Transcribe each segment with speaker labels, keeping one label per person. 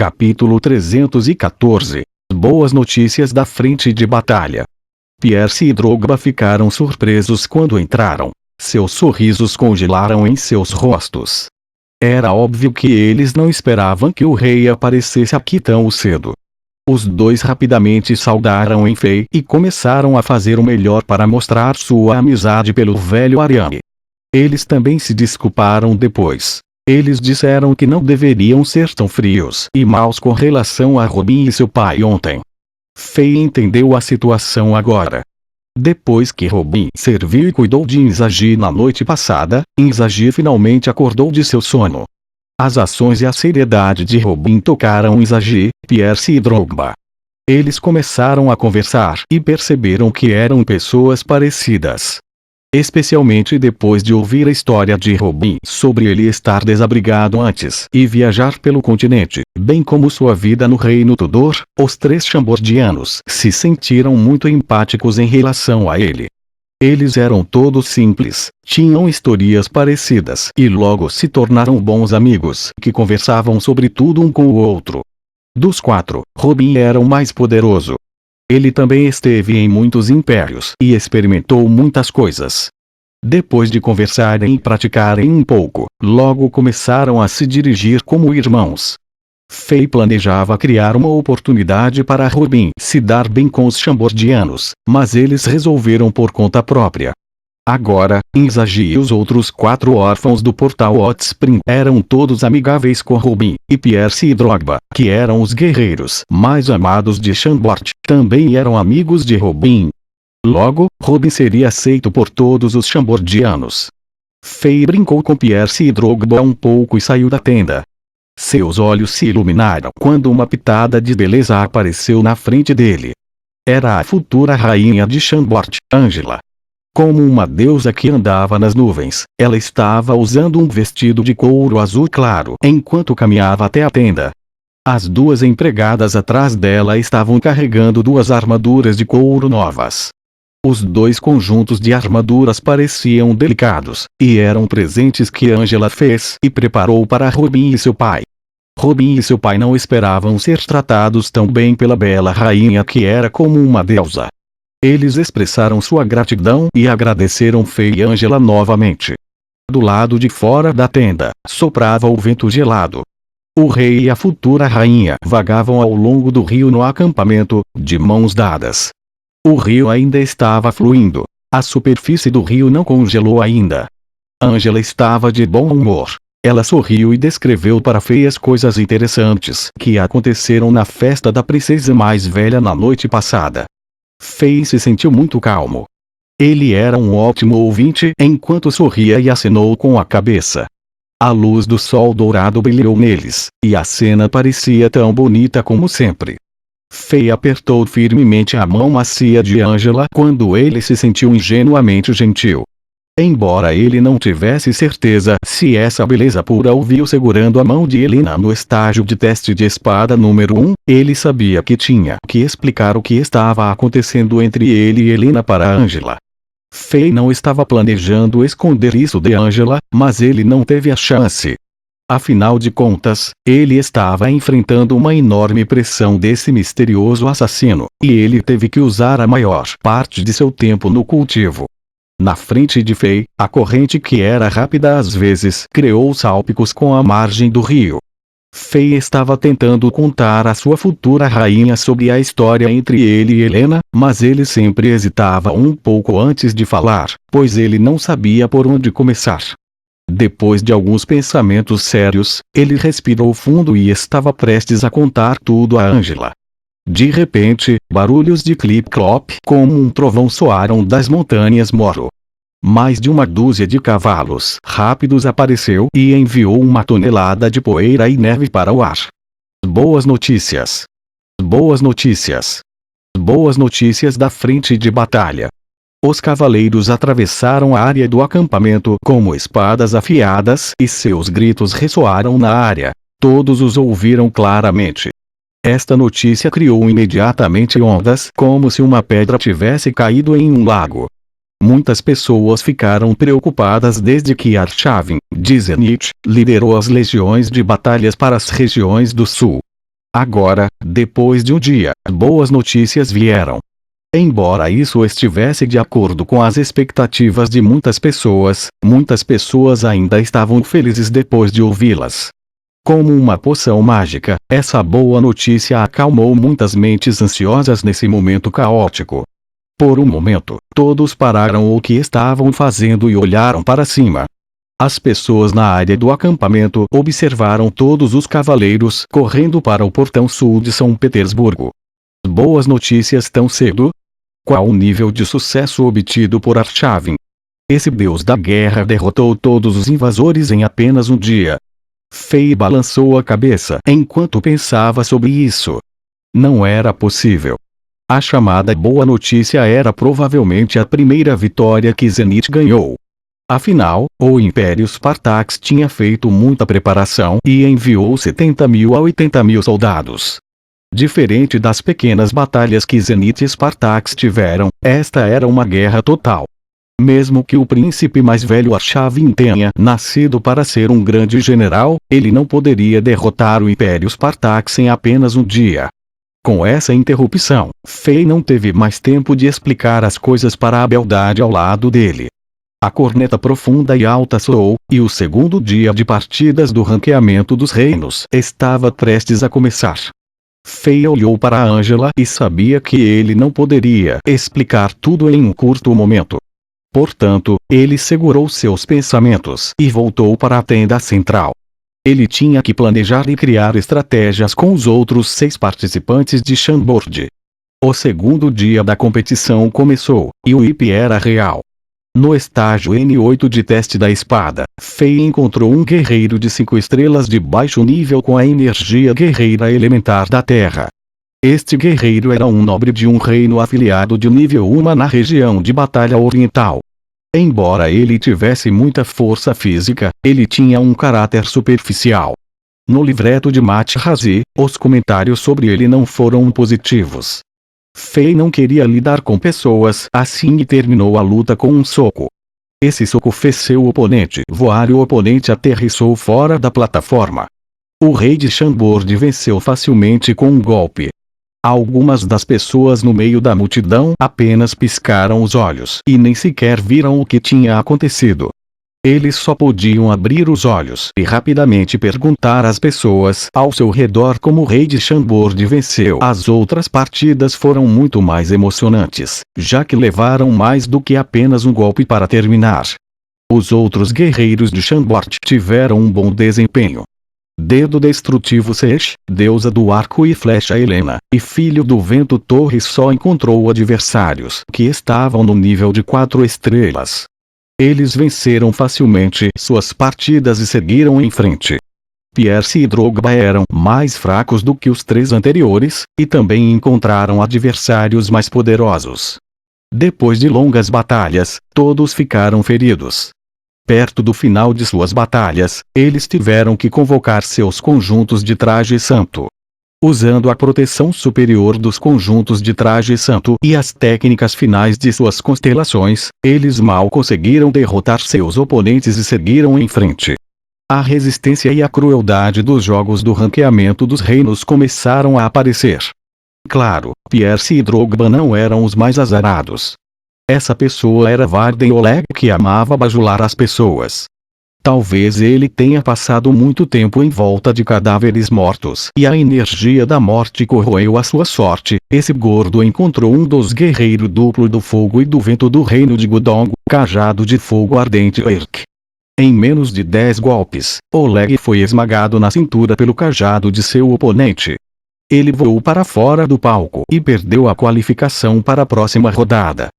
Speaker 1: Capítulo 314. Boas notícias da frente de batalha. Pierce e Drogba ficaram surpresos quando entraram. Seus sorrisos congelaram em seus rostos. Era óbvio que eles não esperavam que o rei aparecesse aqui tão cedo. Os dois rapidamente saudaram em Fei e começaram a fazer o melhor para mostrar sua amizade pelo velho Ariane. Eles também se desculparam depois. Eles disseram que não deveriam ser tão frios e maus com relação a Robin e seu pai ontem. Fei entendeu a situação agora. Depois que Robin serviu e cuidou de Inzaghi na noite passada, Inzaghi finalmente acordou de seu sono. As ações e a seriedade de Robin tocaram Inzaghi, Pierce e Drogba. Eles começaram a conversar e perceberam que eram pessoas parecidas. Especialmente depois de ouvir a história de Robin sobre ele estar desabrigado antes e viajar pelo continente, bem como sua vida no reino Tudor, os três Chambordyanos se sentiram muito empáticos em relação a ele. Eles eram todos simples, tinham histórias parecidas e logo se tornaram bons amigos que conversavam sobre tudo um com o outro. Dos quatro, Robin era o mais poderoso. Ele também esteve em muitos impérios e experimentou muitas coisas. Depois de conversarem e praticarem um pouco, logo começaram a se dirigir como irmãos. Fei planejava criar uma oportunidade para Robin se dar bem com os Chambordyanos, mas eles resolveram por conta própria. Agora, Inzaghi e os outros quatro órfãos do portal Hot Spring eram todos amigáveis com Robin, e Pierce e Drogba, que eram os guerreiros mais amados de Chambord, também eram amigos de Robin. Logo, Robin seria aceito por todos os Chambordyanos. Fei brincou com Pierce e Drogba um pouco e saiu da tenda. Seus olhos se iluminaram quando uma pitada de beleza apareceu na frente dele. Era a futura rainha de Chambord, Angela. Como uma deusa que andava nas nuvens, ela estava usando um vestido de couro azul claro enquanto caminhava até a tenda. As duas empregadas atrás dela estavam carregando duas armaduras de couro novas. Os dois conjuntos de armaduras pareciam delicados, e eram presentes que Angela fez e preparou para Robin e seu pai. Robin e seu pai não esperavam ser tratados tão bem pela bela rainha que era como uma deusa. Eles expressaram sua gratidão e agradeceram Fei e Angela novamente. Do lado de fora da tenda, soprava o vento gelado. O rei e a futura rainha vagavam ao longo do rio no acampamento, de mãos dadas. O rio ainda estava fluindo. A superfície do rio não congelou ainda. Angela estava de bom humor. Ela sorriu e descreveu para Fei as coisas interessantes que aconteceram na festa da princesa mais velha na noite passada. Fei se sentiu muito calmo. Ele era um ótimo ouvinte enquanto sorria e acenou com a cabeça. A luz do sol dourado brilhou neles, e a cena parecia tão bonita como sempre. Fei apertou firmemente a mão macia de Angela quando ele se sentiu ingenuamente gentil. Embora ele não tivesse certeza se essa beleza pura o viu segurando a mão de Helena no estágio de teste de espada número 1, ele sabia que tinha que explicar o que estava acontecendo entre ele e Helena para Angela. Fei não estava planejando esconder isso de Angela, mas ele não teve a chance. Afinal de contas, ele estava enfrentando uma enorme pressão desse misterioso assassino, e ele teve que usar a maior parte de seu tempo no cultivo. Na frente de Fei, a corrente que era rápida às vezes criou salpicos com a margem do rio. Fei estava tentando contar à sua futura rainha sobre a história entre ele e Helena, mas ele sempre hesitava um pouco antes de falar, pois ele não sabia por onde começar. Depois de alguns pensamentos sérios, ele respirou fundo e estava prestes a contar tudo a Angela. De repente, barulhos de clip-clop como um trovão soaram das montanhas Moro. Mais de uma dúzia de cavalos rápidos apareceu e enviou uma tonelada de poeira e neve para o ar. Boas notícias. Boas notícias. Boas notícias da frente de batalha. Os cavaleiros atravessaram a área do acampamento como espadas afiadas e seus gritos ressoaram na área. Todos os ouviram claramente. Esta notícia criou imediatamente ondas como se uma pedra tivesse caído em um lago. Muitas pessoas ficaram preocupadas desde que Arshavin, de Zenith, liderou as legiões de batalhas para as regiões do sul. Agora, depois de um dia, boas notícias vieram. Embora isso estivesse de acordo com as expectativas de muitas pessoas ainda estavam felizes depois de ouvi-las. Como uma poção mágica, essa boa notícia acalmou muitas mentes ansiosas nesse momento caótico. Por um momento, todos pararam o que estavam fazendo e olharam para cima. As pessoas na área do acampamento observaram todos os cavaleiros correndo para o portão sul de São Petersburgo. Boas notícias tão cedo? Qual o nível de sucesso obtido por Arshavin? Esse deus da guerra derrotou todos os invasores em apenas um dia. Fei balançou a cabeça enquanto pensava sobre isso. Não era possível. A chamada boa notícia era provavelmente a primeira vitória que Zenit ganhou. Afinal, o Império Spartax tinha feito muita preparação e enviou 70.000 a 80.000 soldados. Diferente das pequenas batalhas que Zenit e Spartax tiveram, esta era uma guerra total. Mesmo que o príncipe mais velho Arshavin tenha nascido para ser um grande general, ele não poderia derrotar o Império Spartax em apenas um dia. Com essa interrupção, Fei não teve mais tempo de explicar as coisas para a beldade ao lado dele. A corneta profunda e alta soou, e o segundo dia de partidas do ranqueamento dos reinos estava prestes a começar. Fei olhou para Angela e sabia que ele não poderia explicar tudo em um curto momento. Portanto, ele segurou seus pensamentos e voltou para a tenda central. Ele tinha que planejar e criar estratégias com os outros 6 participantes de Chambord. O segundo dia da competição começou, e o IP era real. No estágio N8 de teste da espada, Fei encontrou um guerreiro de 5 estrelas de baixo nível com a energia guerreira elementar da Terra. Este guerreiro era um nobre de um reino afiliado de nível 1 na região de Batalha Oriental. Embora ele tivesse muita força física, ele tinha um caráter superficial. No livreto de Matt-Razi, os comentários sobre ele não foram positivos. Fei não queria lidar com pessoas assim e terminou a luta com um soco. Esse soco fez seu oponente voar e o oponente aterrissou fora da plataforma. O rei de Chambord venceu facilmente com um golpe. Algumas das pessoas no meio da multidão apenas piscaram os olhos e nem sequer viram o que tinha acontecido. Eles só podiam abrir os olhos e rapidamente perguntar às pessoas ao seu redor como o rei de Chambord venceu. As outras partidas foram muito mais emocionantes, já que levaram mais do que apenas um golpe para terminar. Os outros guerreiros de Chambord tiveram um bom desempenho. Dedo destrutivo Sesh, deusa do arco e flecha Helena, e filho do vento Torres só encontrou adversários que estavam no nível de 4 estrelas. Eles venceram facilmente suas partidas e seguiram em frente. Pierce e Drogba eram mais fracos do que os 3 anteriores, e também encontraram adversários mais poderosos. Depois de longas batalhas, todos ficaram feridos. Perto do final de suas batalhas, eles tiveram que convocar seus conjuntos de traje santo. Usando a proteção superior dos conjuntos de traje santo e as técnicas finais de suas constelações, eles mal conseguiram derrotar seus oponentes e seguiram em frente. A resistência e a crueldade dos jogos do ranqueamento dos reinos começaram a aparecer. Claro, Pierce e Drogba não eram os mais azarados. Essa pessoa era Varden Oleg, que amava bajular as pessoas. Talvez ele tenha passado muito tempo em volta de cadáveres mortos e a energia da morte corroeu a sua sorte. Esse gordo encontrou um dos guerreiros duplo do fogo e do vento do reino de Gudong, cajado de fogo ardente Erk. Em menos de 10 golpes, Oleg foi esmagado na cintura pelo cajado de seu oponente. Ele voou para fora do palco e perdeu a qualificação para a próxima rodada.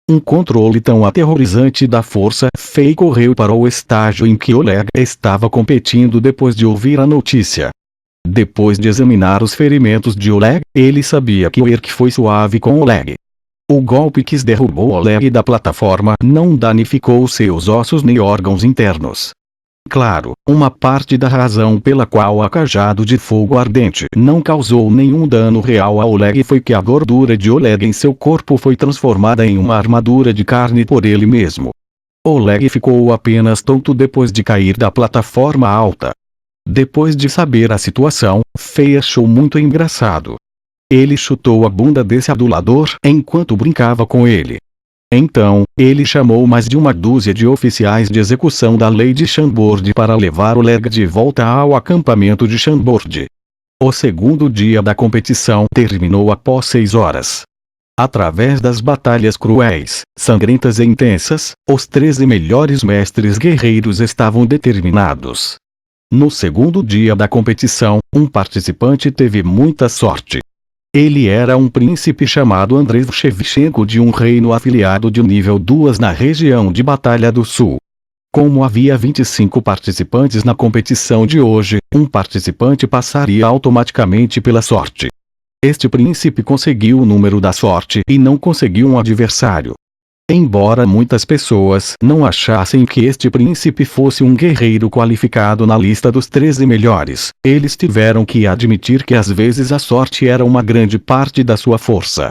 Speaker 1: Um controle tão aterrorizante da força Fei correu para o estágio em que Oleg estava competindo depois de ouvir a notícia. Depois de examinar os ferimentos de Oleg, ele sabia que o Erk foi suave com Oleg. O golpe que derrubou Oleg da plataforma não danificou seus ossos nem órgãos internos. Claro, uma parte da razão pela qual a cajado de fogo ardente não causou nenhum dano real a Oleg foi que a gordura de Oleg em seu corpo foi transformada em uma armadura de carne por ele mesmo. Oleg ficou apenas tonto depois de cair da plataforma alta. Depois de saber a situação, Fei achou muito engraçado. Ele chutou a bunda desse adulador enquanto brincava com ele. Então, ele chamou mais de uma dúzia de oficiais de execução da lei de Chambord para levar o Lerg de volta ao acampamento de Chambord. O segundo dia da competição terminou após 6 horas. Através das batalhas cruéis, sangrentas e intensas, os 13 melhores mestres guerreiros estavam determinados. No segundo dia da competição, um participante teve muita sorte. Ele era um príncipe chamado Andrei Shevchenko de um reino afiliado de nível 2 na região de Batalha do Sul. Como havia 25 participantes na competição de hoje, um participante passaria automaticamente pela sorte. Este príncipe conseguiu o número da sorte e não conseguiu um adversário. Embora muitas pessoas não achassem que este príncipe fosse um guerreiro qualificado na lista dos 13 melhores, eles tiveram que admitir que às vezes a sorte era uma grande parte da sua força.